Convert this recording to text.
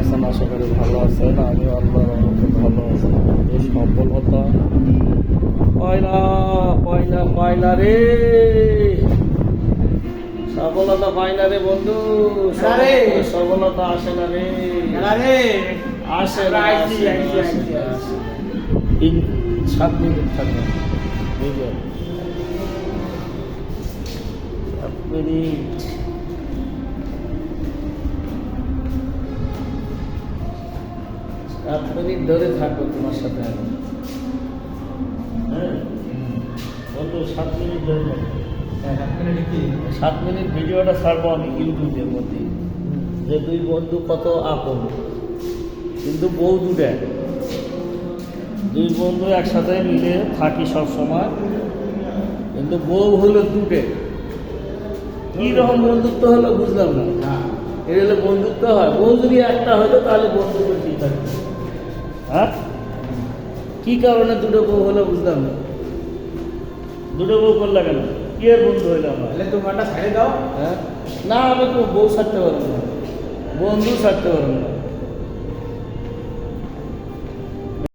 আছেন? আশা করি ভালো আছেন। আমিও আল্লাহর রহমতে ভালো আছি। এই সফলতা পয়লা পয়লা পয়লা রে, সফলতা পাই না রে বন্ধু, সফলতা আসে না রে, আসে না, আসে না, আসে না, আসে না। 7 মিনিট থাকবে ভিডিও, 7 মিনিট। 7 মিনিট ধরে থাকবো তোমার সাথে এখন। হ্যাঁ বন্ধু, 7 মিনিট ধরে থাকবো। 7 মিনিট ভিডিওটা ছাড়বো আমি ইউটিউবের মধ্যে, যে দুই বন্ধু কত আপন, কিন্তু বউ দুটা, দুই বন্ধু একসাথে মিলে থাকি সব সময়, কিন্তু বউ হলো দুটে। কি রকম বন্ধুত্ব হলো বুঝলাম না। এর হলে বন্ধুত্ব হয়? বউ যদি একটা হতো তাহলে বন্ধুত্ব ঠিক থাকতো। হ্যাঁ, কি কারণে দুটো বউ হলো বুঝলাম না। দুটো বউ করলে কেন? কি এর বন্ধু হইলো আমার? তোমারটা ছেড়ে দাও। হ্যাঁ, না আমি তো বউ ছাড়তে পারবো না, বন্ধু ছাড়তে পারবো না।